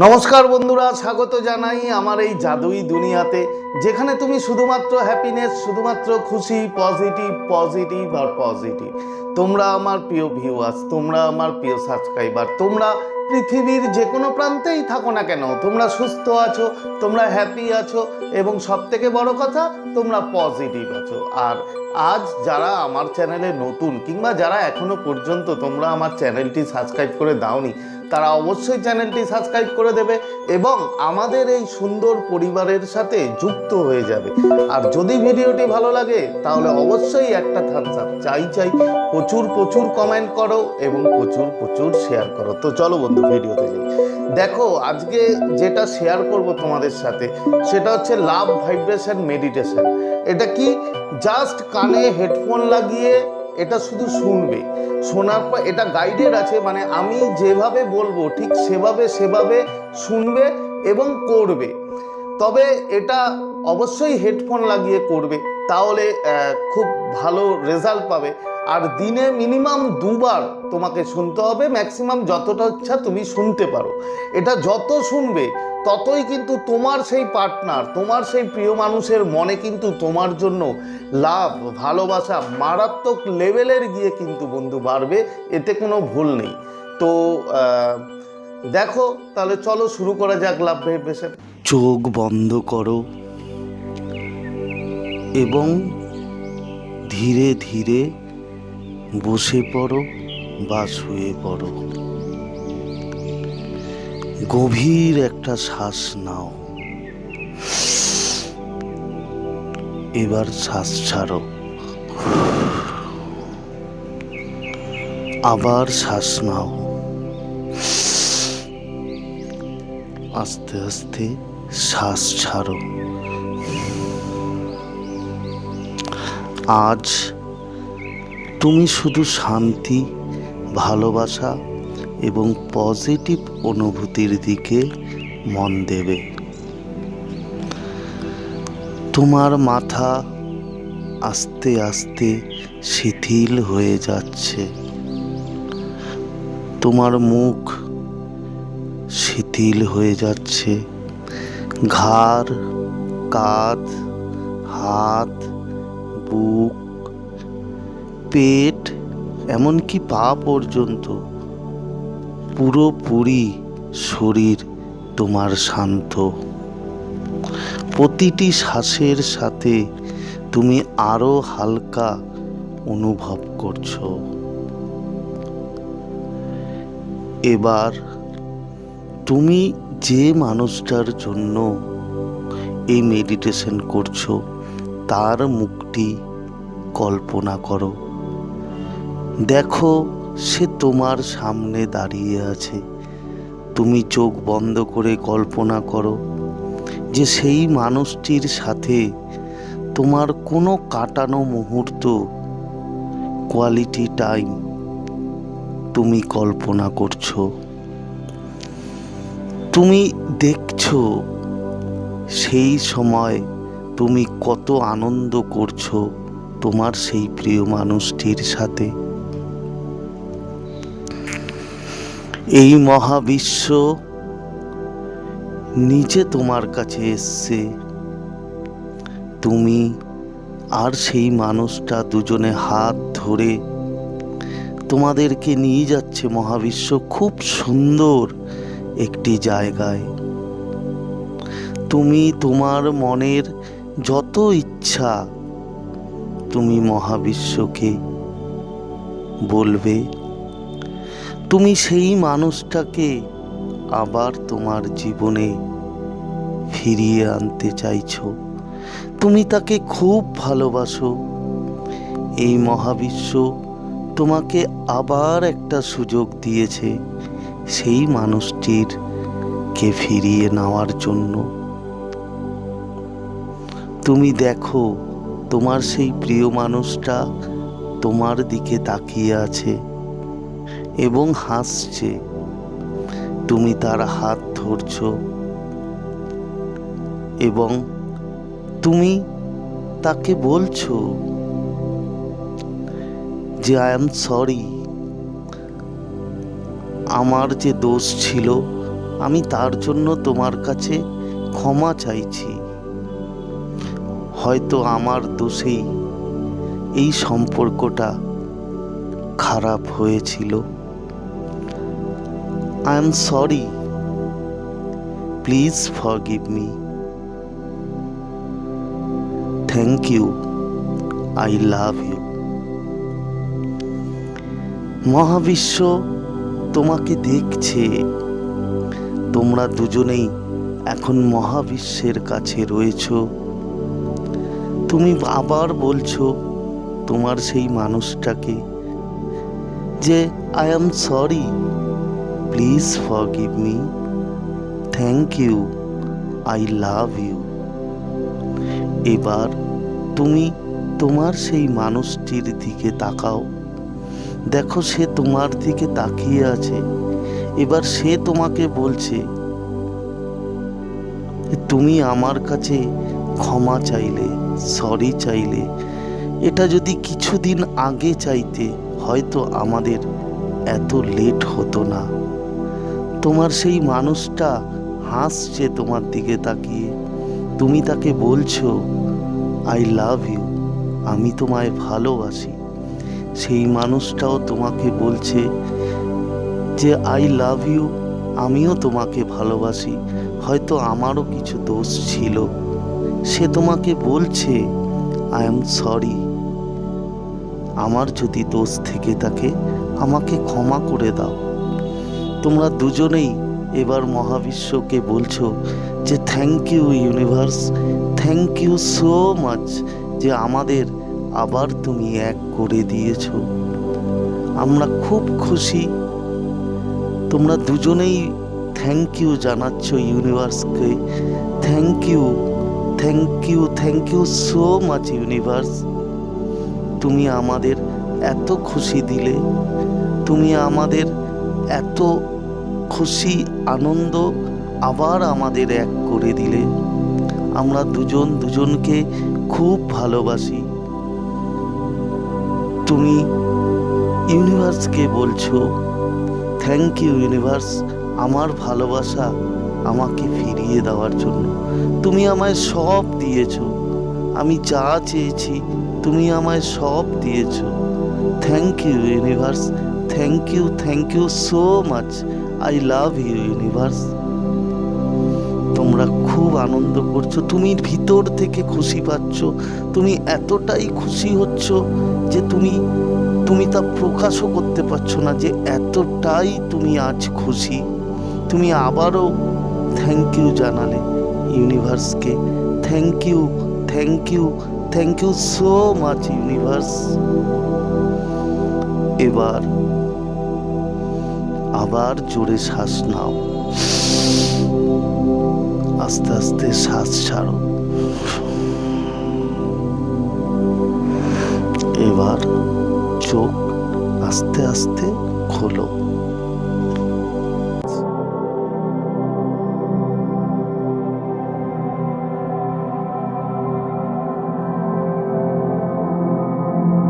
নমস্কার বন্ধুরা, স্বাগত জানাই আমার এই জাদুই দুনিয়াতে, যেখানে তুমি শুধুমাত্র হ্যাপিনেস, শুধুমাত্র খুশি, পজিটিভ পজিটিভ আর পজিটিভ। তোমরা আমার প্রিয় ভিউয়ার্স, তোমরা আমার প্রিয় সাবস্ক্রাইবার, তোমরা পৃথিবীর যে কোনো প্রান্তেই থাকো না কেন, তোমরা সুস্থ আছো, তোমরা হ্যাপি আছো এবং সবথেকে বড় কথা তোমরা পজিটিভ আছো। আর আজ যারা আমার চ্যানেলে নতুন কিংবা যারা এখনো পর্যন্ত তোমরা আমার চ্যানেলটি সাবস্ক্রাইব করে দাওনি, তারা অবশ্যই চ্যানেলটি সাবস্ক্রাইব করে দেবে এবং আমাদের এই সুন্দর পরিবারের সাথে যুক্ত হয়ে যাবে। আর যদি ভিডিওটি ভালো লাগে তাহলে অবশ্যই একটা থামস আপ চাই। প্রচুর প্রচুর কমেন্ট করো এবং প্রচুর প্রচুর শেয়ার করো। তো চলো বন্ধু, ভিডিওতে যাই। দেখো, আজকে যেটা শেয়ার করব তোমাদের সাথে সেটা হচ্ছে লাভ ভাইব্রেশন মেডিটেশন। এটা কি? জাস্ট কানে হেডফোন লাগিয়ে এটা শুধু শুনবে, শোনার পর এটা গাইডেড আছে, মানে আমি যেভাবে বলবো ঠিক সেভাবে শুনবে এবং করবে। তবে এটা অবশ্যই হেডফোন লাগিয়ে করবে, তাহলে খুব ভালো রেজাল্ট পাবে। আর দিনে মিনিমাম 2বার তোমাকে শুনতে হবে, ম্যাক্সিমাম যতটা ইচ্ছা তুমি শুনতে পারো। এটা যত শুনবে ততই কিন্তু তোমার সেই পার্টনার, তোমার সেই প্রিয় মানুষের মনে কিন্তু তোমার জন্য লাভ, ভালোবাসা মারাত্মক লেভেলের গিয়ে কিন্তু বন্ধু বাড়বে, এতে কোনো ভুল নেই। তো দেখো, তাহলে চলো শুরু করা যাক লাভ ভাইব্রেশন। চোখ বন্ধ করো এবং ধীরে ধীরে বসে পড়ো বা শুয়ে পড়ো। গভীর একটা শ্বাস নাও, এবার শ্বাস ছাড়ো, আবার শ্বাস নাও, আস্তে আস্তে শ্বাস ছাড়ো। আজ তুমি শুধু শান্তি, ভালোবাসা এবং পজিটিভ অনুভূতির দিকে মন দেবে। তোমার মাথা আস্তে আস্তে শিথিল হয়ে যাচ্ছে, তোমার মুখ শিথিল হয়ে যাচ্ছে, ঘাড়, কাঁধ, হাত, বুক, পেট, এমনকি পা পর্যন্ত পুরোপুরি শরীর তোমার শান্ত। প্রতিটি শ্বাসের সাথে তুমি আরো হালকা অনুভব করছো। এবার তুমি যে মানুষটার জন্য এই মেডিটেশন করছো তার মুখটি কল্পনা করো। দেখো, সে তোমার সামনে দাঁড়িয়ে আছে। তুমি চোখ বন্ধ করে কল্পনা করো যে সেই মানুষটির সাথে তোমার কোনো কাটানো মুহূর্ত, কোয়ালিটি টাইম তুমি কল্পনা করছো। তুমি দেখছো সেই সময় তুমি কত আনন্দ করছো তোমার সেই প্রিয় মানুষটির সাথে। এই মহাবিশ্ব নিজে তোমার কাছে এসছে, তুমি আর সেই মানুষটা দুজনে হাত ধরে তোমাদেরকে নিয়ে যাচ্ছে মহাবিশ্ব খুব সুন্দর একটি জায়গায়। তুমি তোমার মনের যত ইচ্ছা তুমি মহাবিশ্বকে বলবে। তুমি সেই মানুষটাকে আবার তোমার জীবনে ফিরিয়ে আনতে চাইছো। তুমি তাকে খুব ভালোবাসো। এই মহাবিশ্ব তোমাকে আবার একটা সুযোগ দিয়েছে সেই মানুষটির কে ফিরিয়ে নেওয়ার জন্য। তুমি দেখো, তোমার সেই প্রিয় মানুষটা তোমার দিকে তাকিয়ে আছে এবং হাসছে। তুমি তার হাত ধরছো এবং তুমি তাকে বলছো যে আই এম সরি, আমার যে দোষ ছিল আমি তার জন্য তোমার কাছে ক্ষমা চাইছি। হয়তো আমার দোষেই এই সম্পর্কটা খারাপ হয়েছিল। I am sorry, please forgive me. Thank you, I love you. মহাবিশ্ব তোমাকে দেখছে। তোমরা দুজনেই এখন মহাবিশ্বের কাছে রয়েছো। তুমি আবার বলছো তোমার সেই মানুষটাকে যে I am sorry, please forgive me, thank you, I love you. এবার তুমি তোমার সেই মানুষটির দিকে তাকাও। দেখো সে তোমার দিকে তাকিয়ে আছে। এবার সে তোমাকে বলছে তুমি আমার কাছে ক্ষমা চাইলে, সরি চাইলে। এটা যদি কিছুদিন আগে চাইতে হয়তো আমাদের এত লেট হতো না। তোমার সেই মানুষটা হাসছে তোমার দিকে তাকিয়ে। তুমি তাকে বলছো আই লাভ ইউ, আমি তোমায় ভালোবাসি। সেই মানুষটাও তোমাকে বলছে যে আই লাভ ইউ, আমিও তোমাকে ভালোবাসি। হয়তো আমারও কিছু দোষ ছিল। সে তোমাকে বলছে আই এম সরি, আমার যদি দোষ থেকে থাকে আমাকে ক্ষমা করে দাও। তোমরা দুজনেই এবার মহাবিশ্বকে বলছো যে thank you universe, thank you so much যে আমাদের আবার তুমি এক করে দিয়েছো। আমরা খুব খুশি। তোমরা দুজনেই থ্যাংক ইউ জানাচ্ছ ইউনিভার্সকে। Thank you, thank you, thank you so much universe. তুমি আমাদের এত খুশি দিলে, তুমি আমাদের এত খুশি আনন্দ আবার আমাদের এক করে দিলে। আমরা দুজন দুজনকে খুব ভালোবাসি। তুমি ইউনিভার্সকে বলছো থ্যাংক ইউ ইউনিভার্স, আমার ভালোবাসা আমাকে ফিরিয়ে দেওয়ার জন্য। তুমি আমায় সব দিয়েছো, আমি যা চেয়েছি তুমি আমায় সব দিয়েছো। Thank you universe, thank you so much, I love you universe. তোমরা খুব আনন্দ করছো, তুমি ভিতর থেকে খুশি পাচ্ছ। তুমি এতটাই খুশি হচ্ছ যে তুমি তা প্রকাশও করতে পারছো না যে এতটাই তুমি আজ খুশি। তুমি আবারও থ্যাংক ইউ জানালে ইউনিভার্সকে। Thank you, thank you, thank you so much universe. এবার আবার জোরে শ্বাস নাও, আস্তে আস্তে শ্বাস ছাড়ো। এবার চোখ আস্তে আস্তে খোলো।